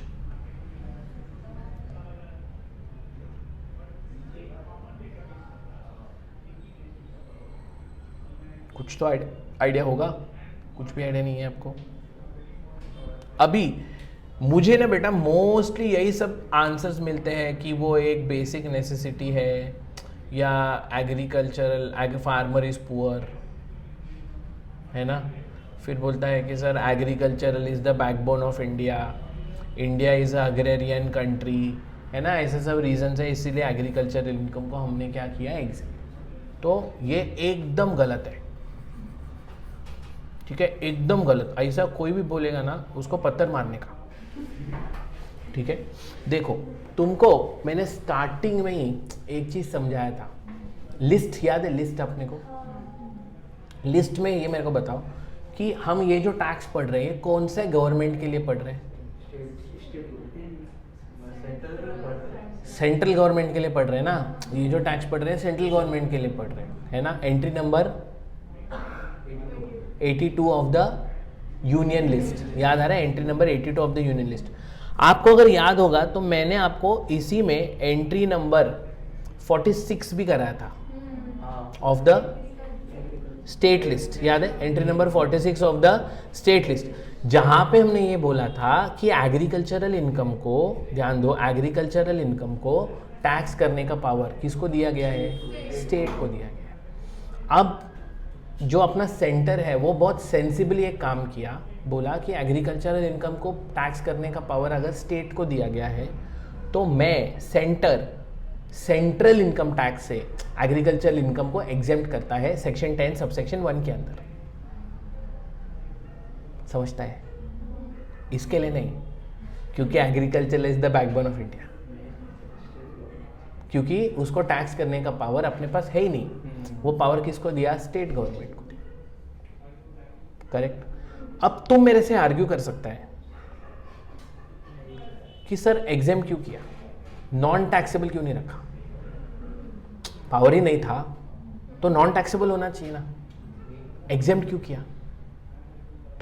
कुछ तो आइडिया होगा, कुछ भी आइडिया नहीं है आपको? अभी मुझे ना बेटा मोस्टली यही सब आंसर्स मिलते हैं कि वो एक बेसिक नेसेसिटी है या एग्रीकल्चरल फार्मर इज पुअर, है ना। फिर बोलता है कि sir agricultural is the backbone of India, India is a agrarian country, है ना, ऐसे सब रीजंस है, इसीलिए एग्रीकल्चरल इनकम को हमने क्या किया एग्जाम। तो ये एकदम गलत है, ठीक है, एकदम गलत। ऐसा कोई भी बोलेगा ना उसको पत्थर मारने का, ठीक है। देखो तुमको मैंने स्टार्टिंग में ही एक चीज समझाया था, लिस्ट याद है, लिस्ट अपने को, लिस्ट में ये मेरे को बताओ कि हम ये जो टैक्स पढ़ रहे हैं कौन से गवर्नमेंट के लिए पढ़ रहे हैं? सेंट्रल गवर्नमेंट के लिए पढ़ रहे हैं ना, ये जो टैक्स पढ़ रहे हैं सेंट्रल गवर्नमेंट के लिए पढ़ रहे हैं, है ना। Entry number 82 of the union list, याद आ रहा है, entry number 82 of the union list. आपको अगर याद होगा तो मैंने आपको इसी में एंट्री नंबर 46 भी कराया था ऑफ द स्टेट लिस्ट, याद है, entry number 46 of the state list, जहां पे हमने ये बोला था कि एग्रीकल्चरल इनकम को, ध्यान दो, एग्रीकल्चरल इनकम को टैक्स करने का पावर किसको दिया गया है? स्टेट को दिया गया है। अब जो अपना सेंटर है वो बहुत सेंसिबली एक काम किया, बोला कि एग्रीकल्चरल इनकम को टैक्स करने का पावर अगर स्टेट को दिया गया है तो मैं सेंट्रल इनकम टैक्स से एग्रीकल्चरल इनकम को एग्जेम्प्ट करता है सेक्शन 10 सबसेक्शन 1 के अंदर। समझता है? इसके लिए नहीं, क्योंकि agriculture is the backbone of India. क्योंकि उसको टैक्स करने का पावर अपने पास है ही नहीं. वो पावर किसको दिया? स्टेट गवर्नमेंट को. करेक्ट. अब तुम मेरे से आर्ग्यू कर सकता है कि सर एग्जाम क्यों किया, नॉन टैक्सेबल क्यों नहीं रखा? पावर ही नहीं था तो नॉन टैक्सेबल होना चाहिए ना. एग्जाम क्यों किया?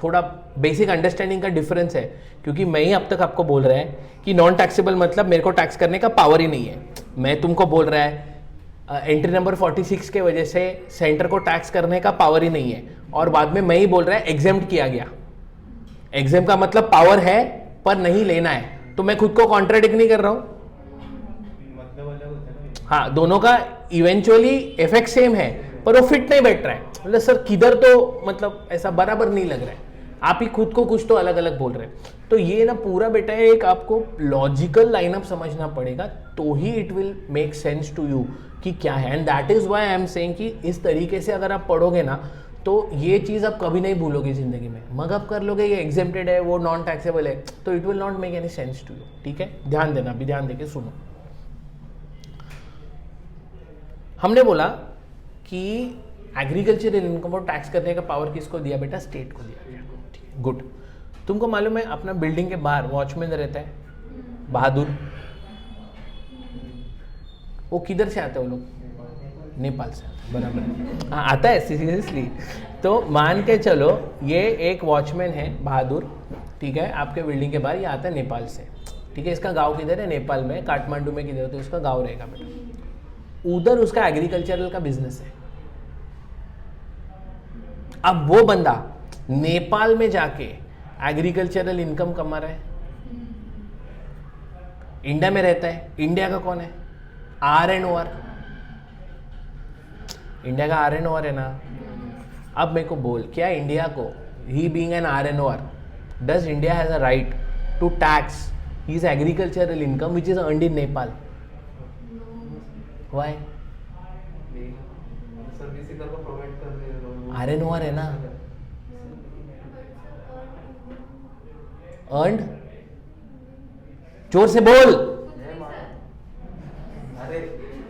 थोड़ा बेसिक अंडरस्टैंडिंग का डिफरेंस है, क्योंकि मैं ही अब तक आपको बोल रहा है कि नॉन टैक्सेबल मतलब मेरे को टैक्स करने का पावर ही नहीं है. मैं तुमको बोल रहा है एंट्री नंबर 46 के वजह से सेंटर को टैक्स करने का पावर ही नहीं है, और बाद में मैं ही बोल रहा है एग्जेम्प्ट किया गया. एग्जाम का मतलब पावर है पर नहीं लेना है, तो मैं खुद को कॉन्ट्राडिक्ट नहीं कर रहा हूं. हाँ, दोनों का इवेंचुअली इफेक्ट सेम है पर वो फिट नहीं बैठ रहा है. मतलब सर किधर तो मतलब ऐसा बराबर नहीं लग रहा है, आप ही खुद को कुछ तो अलग अलग बोल रहे हैं. तो ये ना पूरा बेटा एक आपको लॉजिकल लाइनअप समझना पड़ेगा, तो ही it will make sense to you कि क्या है. And that is why I am saying कि इस तरीके से अगर आप पढ़ोगे ना तो ये चीज़ आप कभी नहीं भूलोगे जिंदगी में. मग आप कर लोगे ये एग्जेम्प्टेड है, वो नॉन टैक्सेबल है, तो it will not make any sense to you. ठीक है, ध्यान देना, अभी ध्यान देके सुनो. हमने बोला कि एग्रीकल्चरल इनकम को टैक्स करने का पावर किसको दिया बेटा? स्टेट को दिया गया. ठीक है, गुड. तुमको मालूम है अपना बिल्डिंग के बाहर वॉचमैन रहता है बहादुर, वो किधर से आते हैं? वो लोग नेपाल से आते हैं. बराबर. हाँ, आता है सीरियसली. तो मान के चलो ये एक वॉचमैन है बहादुर, ठीक है, आपके बिल्डिंग के बाहर, ये आता है नेपाल से. ठीक है, इसका गांव किधर है? नेपाल में, काठमांडू में किधर, तो उसका गांव रहेगा बेटा. उधर उसका एग्रीकल्चरल का बिजनेस है. अब वो बंदा नेपाल में जाके एग्रीकल्चरल इनकम कमा रहा है, इंडिया में रहता है. इंडिया का कौन है? RNOR. इंडिया का RNOR है ना. अब मेरे को बोल, क्या इंडिया को, he being an RNOR, does India has a right to tax his agricultural income which is earned in Nepal? Why? RNOR है ना. अर्नड, जोर से बोल. अरे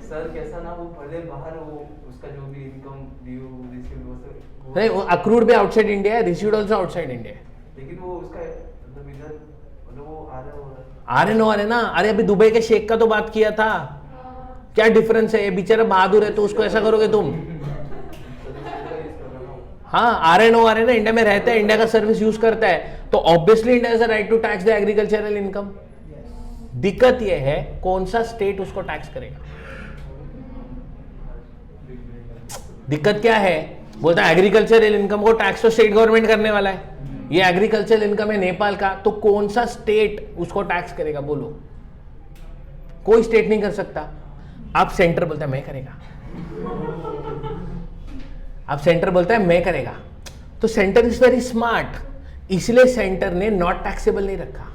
सर कैसा ना, वो पहले बाहर वो उसका जो भी इनकम ड्यू रिसीव्ड वो सब नहीं, वो अक्रूड भी आउटसाइड इंडिया है, रिसीव्ड आल्सो आउटसाइड इंडिया है. लेकिन वो उसका मतलब इधर मतलब वो RNOR है ना. अरे अभी दुबई के शेख का तो बात किया था, क्या डिफरेंस है? ये बेचारा बहादुर है तो उसको ऐसा करोगे तुम? हाँ, RNOR है ना, इंडिया में रहता है, इंडिया का सर्विस यूज करता है, तो obviously India has a right to tax the agricultural income. दिक्कत यह है कौन सा स्टेट उसको टैक्स करेगा. दिक्कत क्या है? बोलता है एग्रीकल्चरल इनकम को टैक्स तो स्टेट गवर्नमेंट करने वाला है. ये एग्रीकल्चरल इनकम है नेपाल का, तो कौन सा स्टेट उसको टैक्स करेगा? बोलो. कोई स्टेट नहीं कर सकता. आप सेंटर बोलता है मैं करेगा, अब सेंटर बोलता है मैं करेगा. तो सेंटर इज वेरी स्मार्ट, इसलिए सेंटर ने नॉट टैक्सेबल नहीं रखा.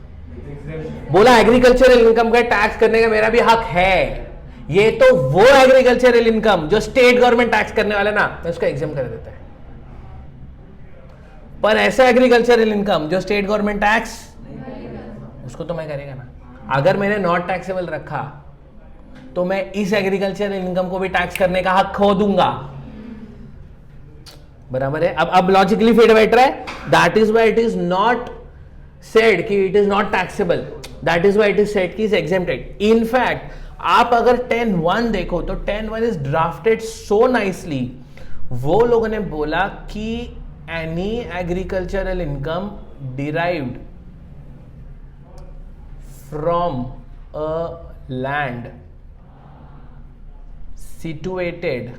बोला एग्रीकल्चरल इनकम का टैक्स करने का मेरा भी हक है. ये तो वो एग्रीकल्चरल इनकम जो स्टेट गवर्नमेंट टैक्स करने वाला ना, मैं उसका एग्जाम कर देता है. पर ऐसा एग्रीकल्चरल इनकम जो स्टेट गवर्नमेंट टैक्स, उसको तो मैं करेगा ना. अगर मैंने नॉट टैक्सेबल रखा तो मैं इस एग्रीकल्चरल इनकम को भी टैक्स करने का हक खो दूंगा. बराबर है. अब लॉजिकली फिट बैठ रहा है. That is why it is not said कि it is not taxable. That is why it is said कि इज एग्जेम्प्टेड. इन फैक्ट आप अगर 10(1) देखो तो 10(1) इज ड्राफ्टेड सो नाइसली. वो लोगों ने बोला कि any agricultural income derived from a land situated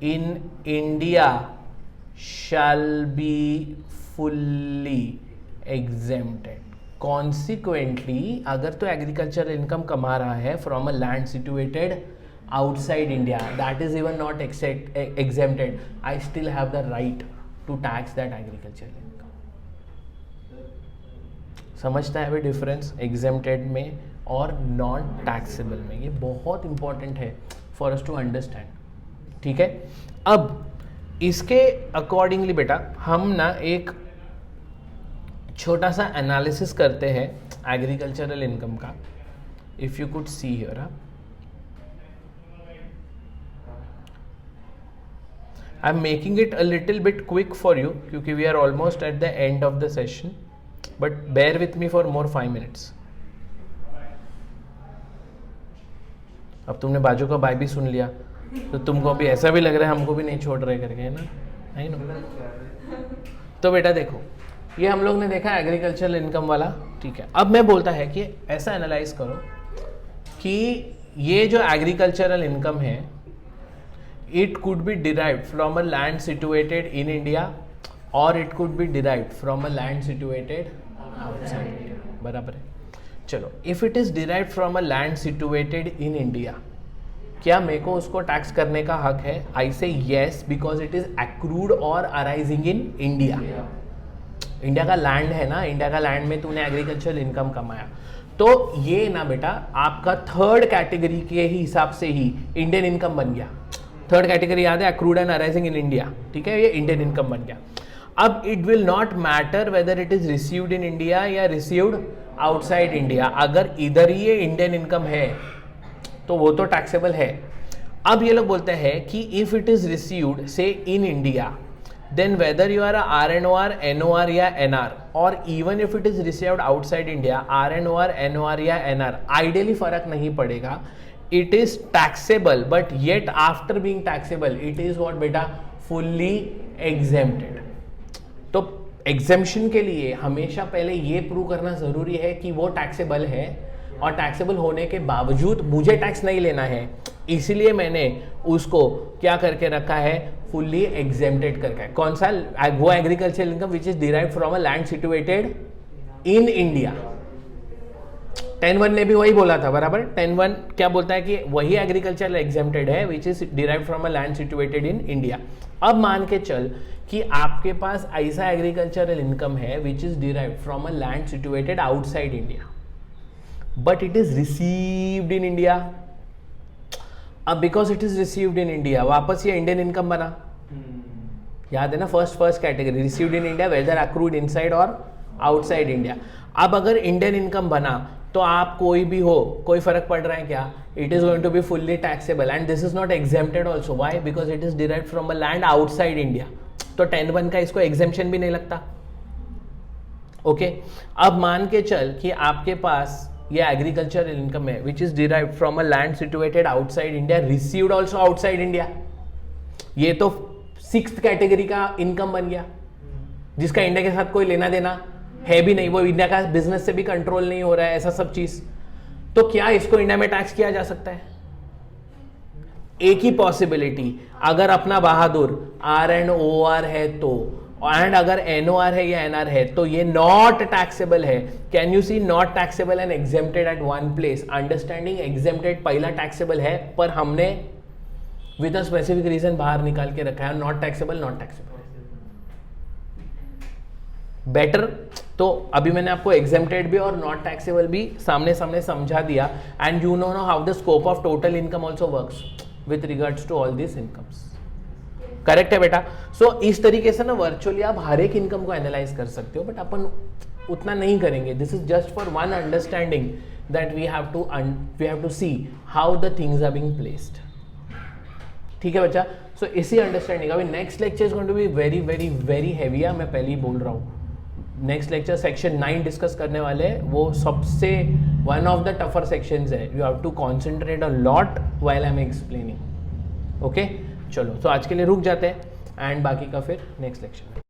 in India shall be fully exempted. Consequently, अगर तो एग्रीकल्चरल इनकम कमा रहा है from a land situated outside India, that is even not exempted, I still have the right to tax that agricultural income. समझता है अभी difference exempted में और नॉन टैक्सेबल में? ये बहुत इंपॉर्टेंट है फॉर अस टू अंडरस्टैंड. ठीक है, अब इसके अकॉर्डिंगली बेटा हम ना एक छोटा सा एनालिसिस करते हैं एग्रीकल्चरल इनकम का. If you could see here, I am making it a little bit quick for you क्योंकि we are almost at the end of the session, but bear with me for more 5 minutes. अब तुमने बाजू का bye भी सुन लिया तो तुमको अभी ऐसा भी लग रहा है हमको भी नहीं छोड़ रहे करके, है ना? नहीं ना? तो बेटा देखो, ये हम लोग ने देखा एग्रीकल्चरल इनकम वाला, ठीक है. अब मैं बोलता है कि ऐसा एनालाइज करो कि ये जो एग्रीकल्चरल इनकम है it could be derived from a land situated in India or it could be derived from a land situated outside India. बराबर है. चलो, if it is derived from a land situated in India, क्या मेरे को उसको tax करने का हक है? I say yes because it is accrued or arising in India. India का लैंड है ना, इंडिया का लैंड में तूने एग्रीकल्चरल इनकम कमाया, तो ये ना बेटा आपका थर्ड कैटेगरी के ही हिसाब से ही इंडियन इनकम बन गया. थर्ड कैटेगरी याद है, accrued and arising in India, ठीक है, ये इंडियन इनकम बन गया. अब it will not matter whether it is received in India या रिसीव्ड आउटसाइड इंडिया, अगर इधर ये इंडियन इनकम है तो वो तो टैक्सेबल है. अब ये लोग बोलते हैं कि if it is received say in India, then whether you are RNOR, NOR या NR, or even if it is received outside India, RNOR, NOR या NR, आइडियली फर्क नहीं पड़ेगा. It is taxable, but yet after being taxable, it is what बेटा fully exempted. तो exemption के लिए हमेशा पहले ये प्रूव करना जरूरी है कि वो टैक्सेबल है, और टैक्सेबल होने के बावजूद मुझे टैक्स नहीं लेना है, इसलिए मैंने उसको क्या करके रखा है, फुल्ली एग्जेम्प्टेड करके. कौन सा? वो agricultural income which is derived from a land situated in India. 10(1) ने भी वही बोला था, बराबर. 10(1) क्या बोलता है कि वही एग्रीकल्चरल एग्जेम्प्टेड है which is derived from a land situated in India. अब मान के चल कि आपके पास ऐसा एग्रीकल्चरल इनकम है which is derived from a land situated outside India, but it is received in India. अब because it is received in India, वापस ये इंडियन इनकम बना. याद है ना, first category received in India, whether accrued inside or outside India. अब अगर Indian income बना तो आप कोई भी हो, कोई फर्क पड़ रहा है क्या? It is going to be fully taxable and this is not exempted also. Why? Because it is derived from a land outside India. तो 10(1) का इसको एग्जेम्पशन भी नहीं लगता. ओके, अब मान के चल कि आपके पास ये एग्रीकल्चरल इनकम है which is derived from a land situated outside India, received also outside India. ये तो 6th कैटेगरी का इनकम बन गया जिसका इंडिया के साथ कोई लेना देना है भी नहीं, वो इंडिया का बिजनेस से भी कंट्रोल नहीं हो रहा है, ऐसा सब चीज. तो क्या इसको इंडिया में टैक्स किया जा सकता है? एक ही पॉसिबिलिटी, अगर अपना बहादुर RNOR है तो, एंड अगर NOR है या NR है तो ये नॉट टैक्सेबल है. Can you see, not taxable and exempted at one place. Understanding exempted पहला टैक्सेबल है, पर हमने विद अ स्पेसिफिक रीजन बाहर निकाल के रखा है, not taxable, not taxable. Better. तो अभी मैंने आपको एग्जेम्प्टेड भी और नॉट टैक्सेबल भी सामने सामने समझा दिया, and you know how the scope of total income also works with regards to all this incomes. Correct है बेटा? सो इस तरीके से ना वर्चुअली आप हर एक इनकम को एनालाइज कर सकते हो, बट अपन उतना नहीं करेंगे. This is just for one understanding that we have to see how the things are being placed. ठीक है बच्चा? सो इसी अंडरस्टैंडिंग, अभी next lecture is going to be very very very heavy. मैं पहले ही बोल रहा हूँ, नेक्स्ट लेक्चर सेक्शन 9 डिस्कस करने वाले हैं. वो सबसे one of the tougher sections है. You have to concentrate a lot while I am explaining. Okay, चलो, तो आज के लिए रुक जाते हैं एंड बाकी का फिर नेक्स्ट लेक्चर में.